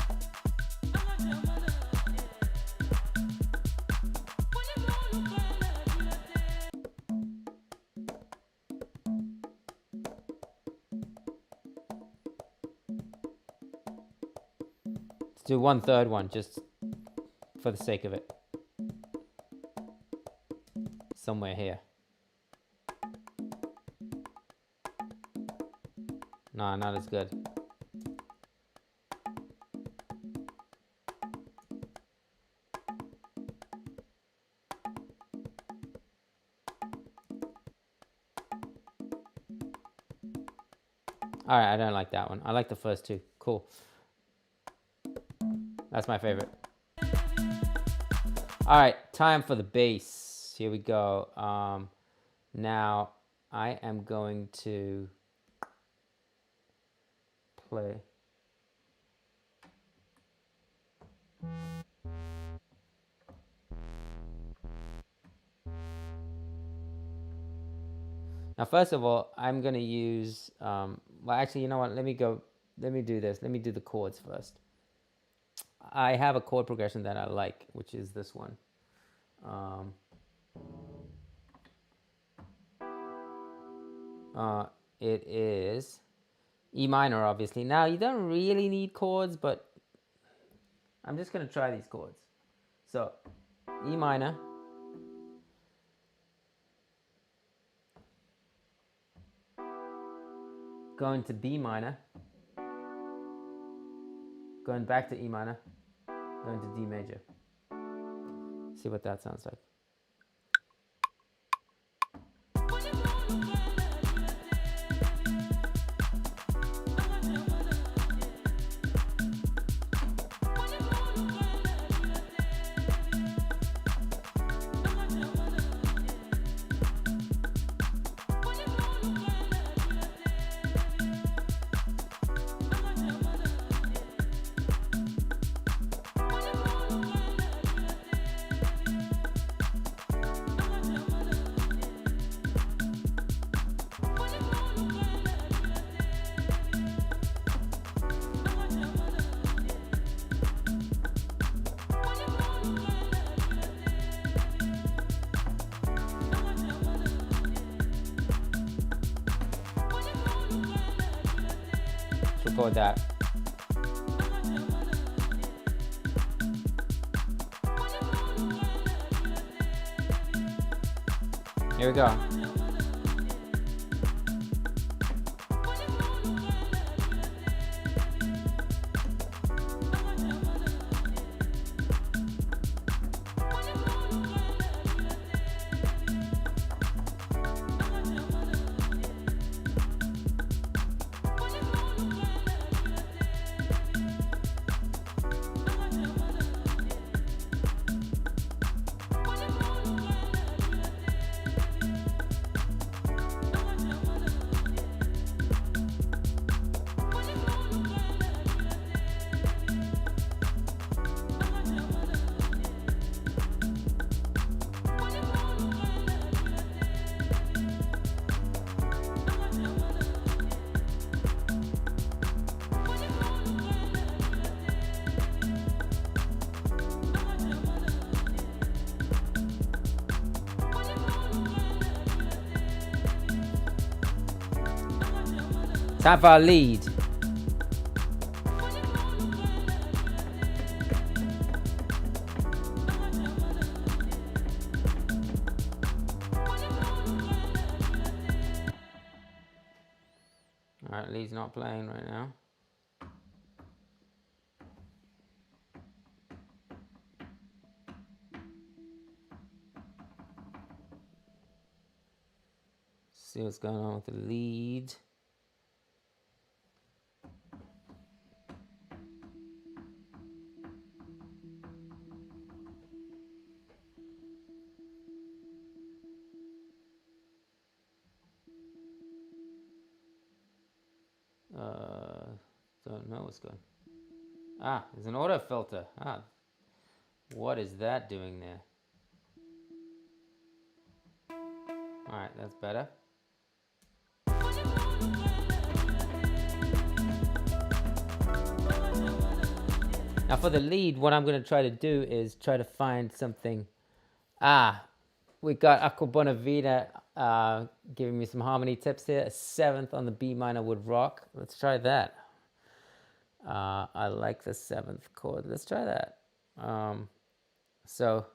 let's do 1/3 one just for the sake of it. Somewhere here. No, not as good. All right, I don't like that one. I like the first two. Cool. That's my favorite. All right, time for the bass. Here we go. Now I am going to play. Now, first of all, I'm going to use, well, actually, you know what? Let me do this. Let me do the chords first. I have a chord progression that I like, which is this one. It is E minor, obviously. Now, you don't really need chords, but I'm just going to try these chords. So, E minor. Going to B minor. Going back to E minor. Going to D major. See what that sounds like. Record that. Here we go. Time for our lead. All right, lead's not playing right now. See what's going on with the lead. what's going. Ah, there's an auto filter. Ah, what is that doing there? All right, that's better. Now for the lead, what I'm going to try to do is try to find something. Ah, we got Aqua Bonavita giving me some harmony tips here. A 7th on the B minor would rock. Let's try that. I like the 7th chord. Let's try that. So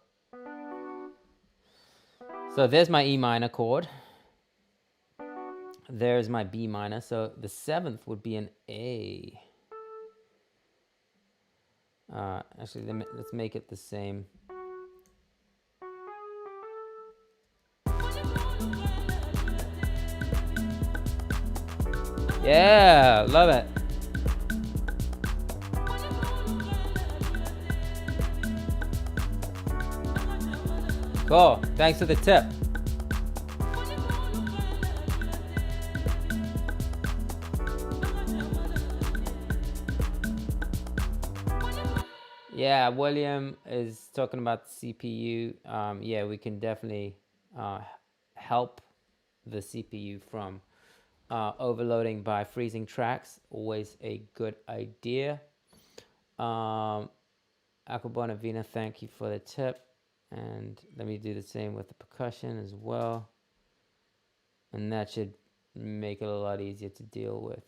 there's my E minor chord. There's my B minor. So the 7th would be an A. Actually, let's make it the same. Yeah, love it. Cool. Thanks for the tip. Yeah, William is talking about the CPU. Yeah, we can definitely help the CPU from overloading by freezing tracks. Always a good idea. Aqua Bonavina, thank you for the tip. And let me do the same with the percussion as well. And that should make it a lot easier to deal with.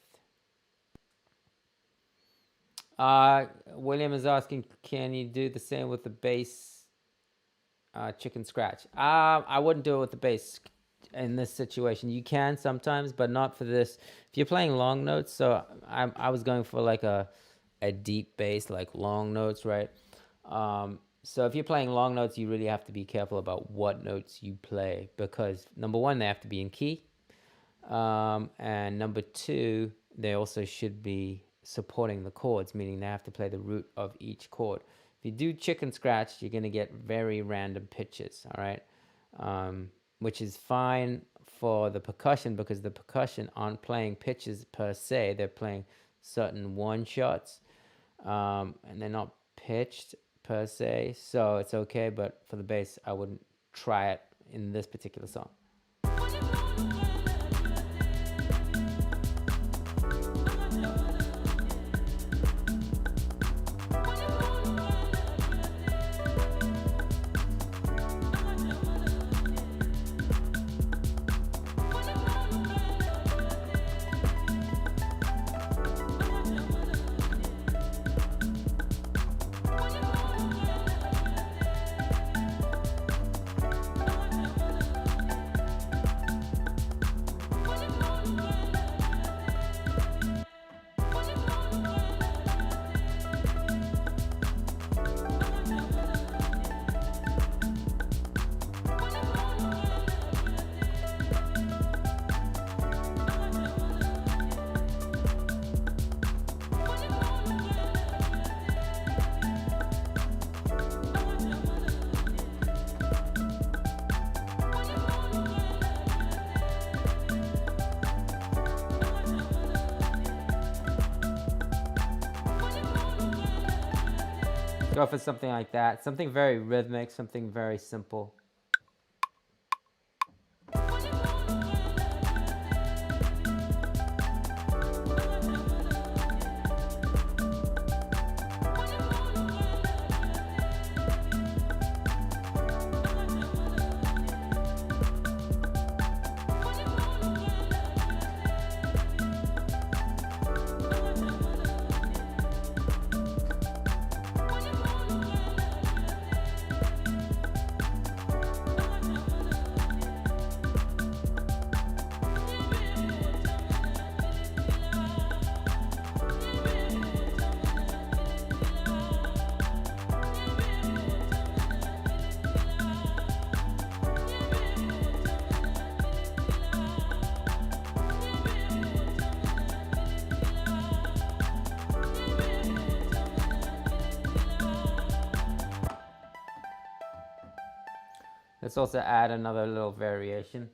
William is asking, can you do the same with the bass chicken scratch? I wouldn't do it with the bass in this situation. You can sometimes, but not for this. If you're playing long notes, so I was going for like a deep bass, like long notes, right? So if you're playing long notes, you really have to be careful about what notes you play, because number one, they have to be in key. And number two, they also should be supporting the chords, meaning they have to play the root of each chord. If you do chicken scratch, you're going to get very random pitches, all right? Which is fine for the percussion, because the percussion aren't playing pitches per se. They're playing certain one shots, and they're not pitched per se, so it's okay. But for the bass, I wouldn't try it in this particular song. Go for something like that, something very rhythmic, something very simple. Let's also add another little variation.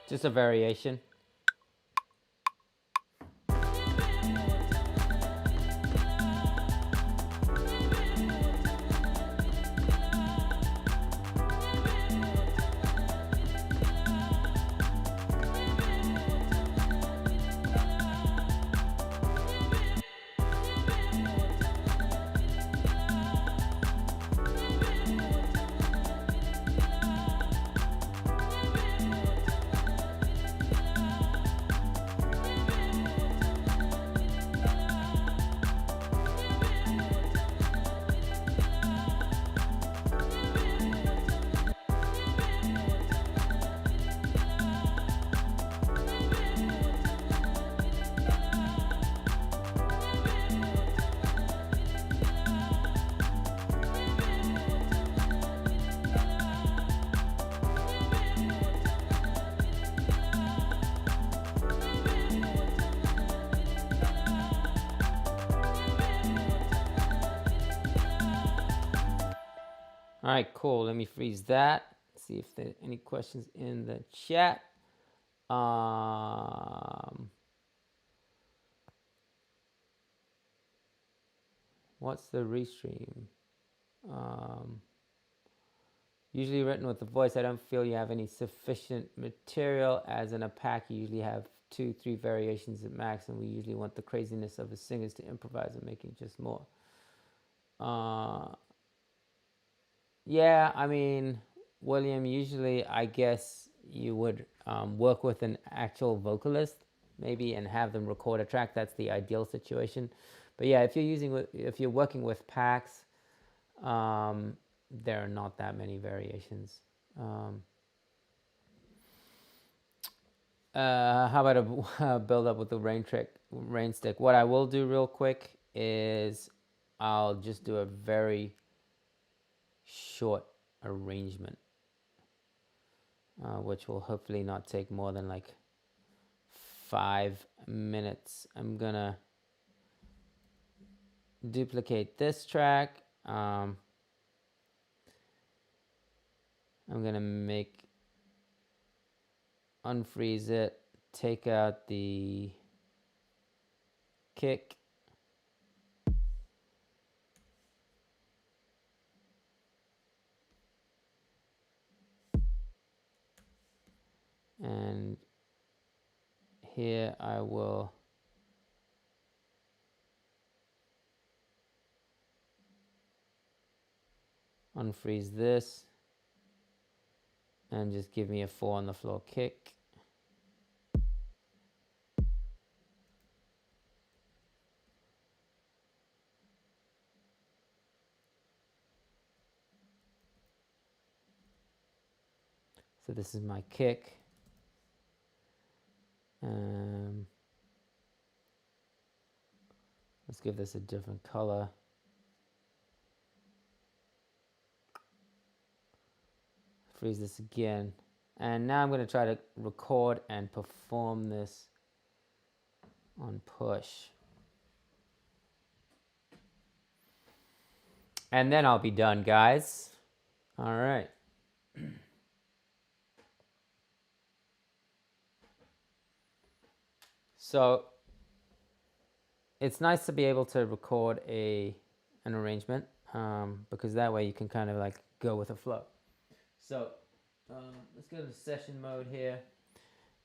Just a variation. All right, cool. Let me freeze that. See if there are any questions in the chat. What's the restream? Usually written with the voice. I don't feel you have any sufficient material. As in a pack, you usually have 2-3 variations at max, and we usually want the craziness of the singers to improvise and making just more. Yeah, I mean, William, usually I guess you would work with an actual vocalist maybe and have them record a track. That's the ideal situation. But yeah, if you're working with packs, there are not that many variations. How about a build up with the rain stick? What I will do real quick is I'll just do a very short arrangement, which will hopefully not take more than like 5 minutes. I'm gonna duplicate this track. I'm gonna unfreeze it, take out the kick, and here I will unfreeze this and just give me a 4 on the floor kick. So this is my kick. Let's give this a different color. Freeze this again. And now I'm going to try to record and perform this on push. And then I'll be done, guys. All right. So it's nice to be able to record an arrangement because that way you can kind of like go with the flow. So let's go to session mode here,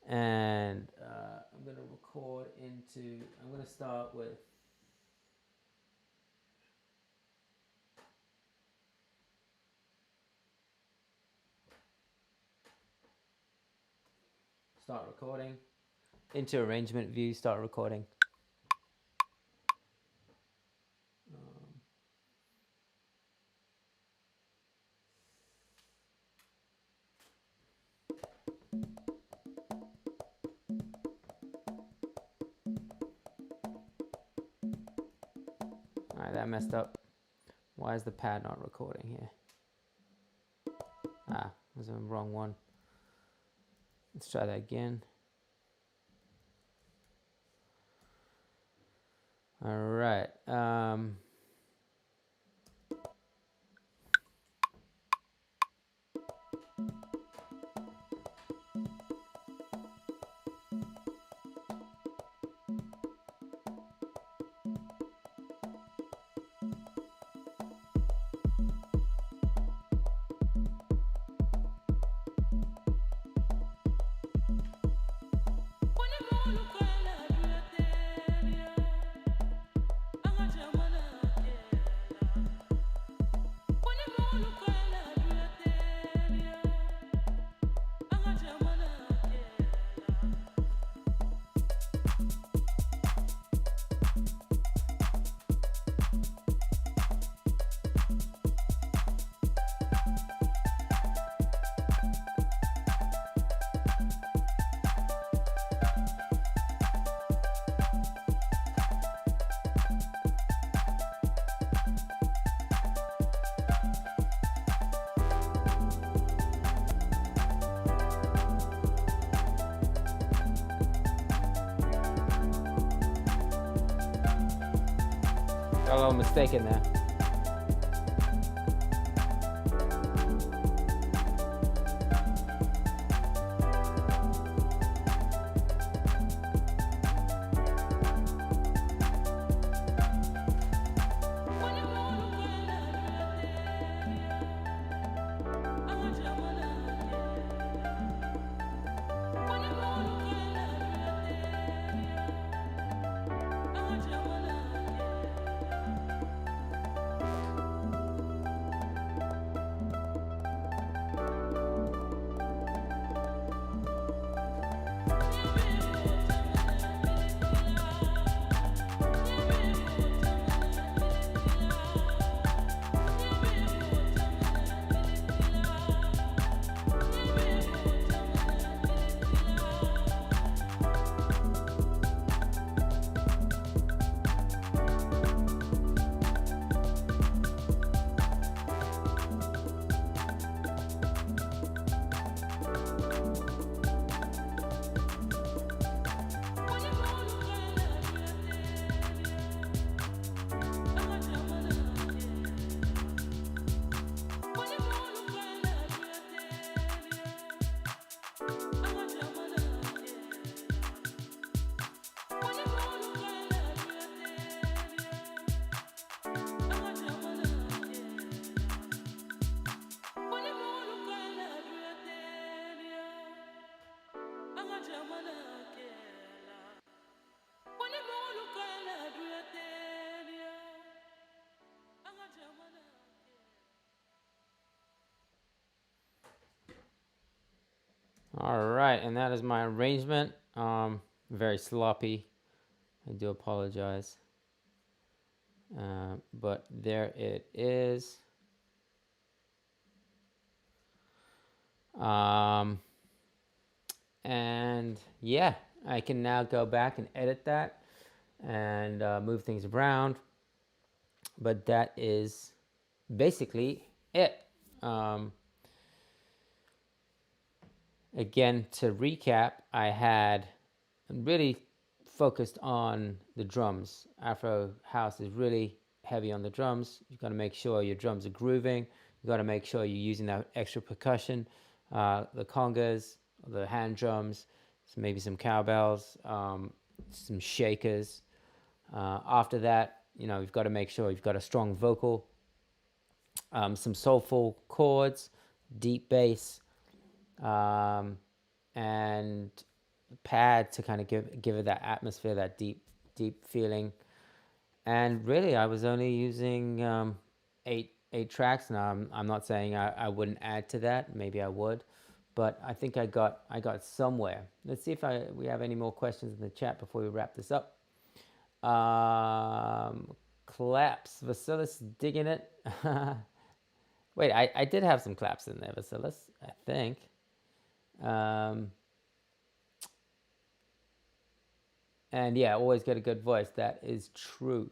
and I'm going to record into, I'm going to start with start recording, into arrangement view, start recording. All right, that messed up. Why is the pad not recording here? Ah, was the wrong one. Let's try that again. All right. Got a little mistake in there. All right, and that is my arrangement. Very sloppy. I do apologize. But there it is. And yeah, I can now go back and edit that and move things around. But that is basically it. Again, to recap, I had really focused on the drums. Afro house is really heavy on the drums. You've got to make sure your drums are grooving. You've got to make sure you're using that extra percussion, the congas, the hand drums, so maybe some cowbells, some shakers. After that, you've got to make sure you've got a strong vocal, some soulful chords, deep bass, and pad to kind of give it that atmosphere, that deep feeling. And really, I was only using eight tracks. Now I'm not saying I wouldn't add to that. Maybe I would, but I think I got somewhere. Let's see if we have any more questions in the chat before we wrap this up. Claps, Vasilis digging it. Wait, I did have some claps in there, Vasilis, I think. And yeah, always get a good voice. That is true.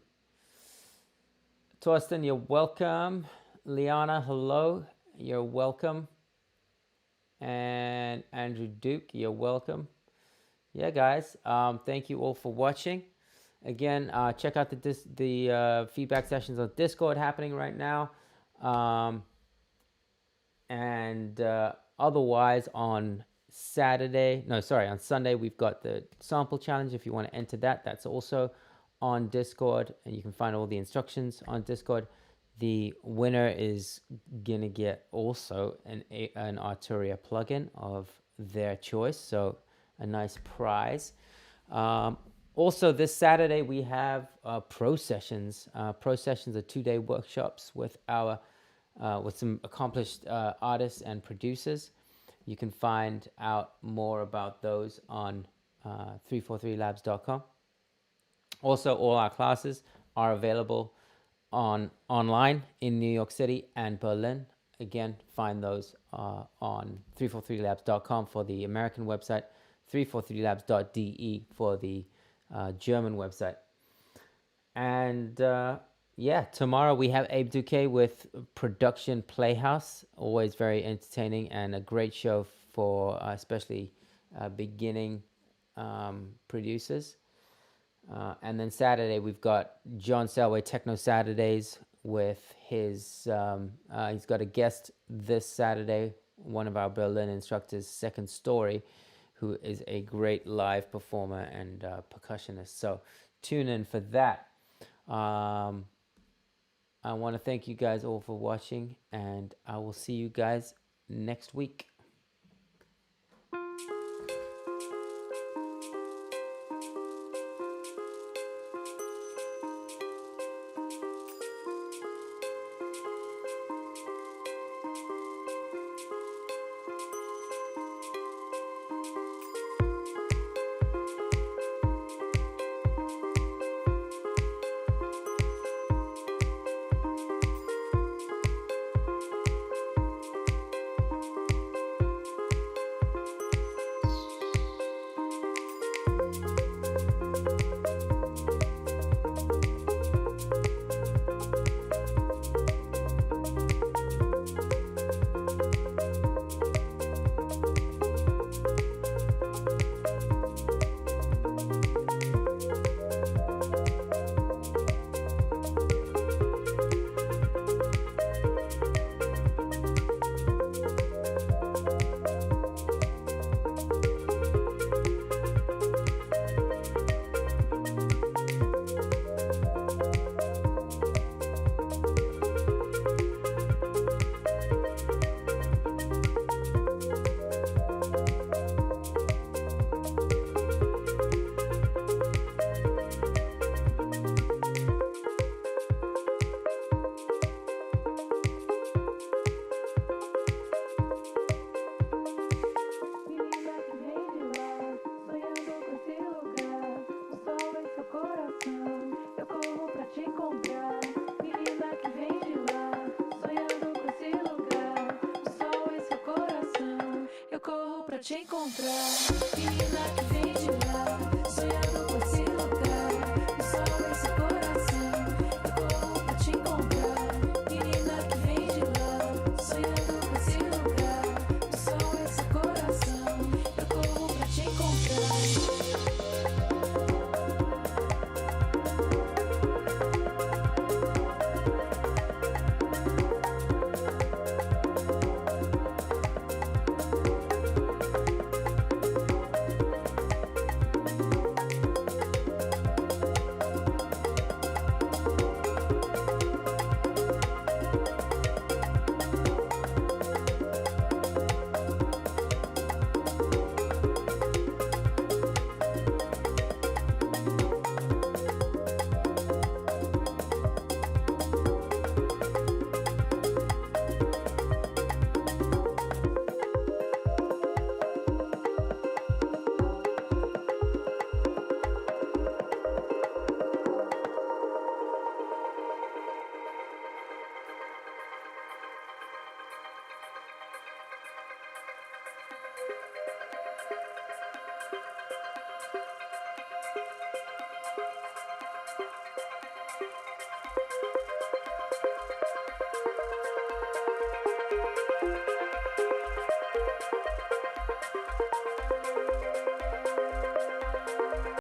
Torsten, you're welcome. Liana, hello. You're welcome. And Andrew Duke, you're welcome. Yeah, guys. Thank you all for watching. Again, check out the feedback sessions on Discord happening right now. And otherwise on Sunday, we've got the sample challenge. If you want to enter that, that's also on Discord, and you can find all the instructions on Discord. The winner is gonna get also an Arturia plugin of their choice, so a nice prize. Also, this Saturday we have Pro Sessions. Pro Sessions are 2-day workshops with some accomplished artists and producers. You can find out more about those on 343labs.com. Also, all our classes are available online in New York City and Berlin. Again, find those on 343labs.com for the American website, 343labs.de for the German website. And yeah, tomorrow we have Abe Duque with Production Playhouse. Always very entertaining and a great show for especially beginning producers. And then Saturday we've got John Selway Techno Saturdays with his. He's got a guest this Saturday, one of our Berlin instructors, Second Story, who is a great live performer and percussionist. So tune in for that. I want to thank you guys all for watching, and I will see you guys next week. Te encontrar, menina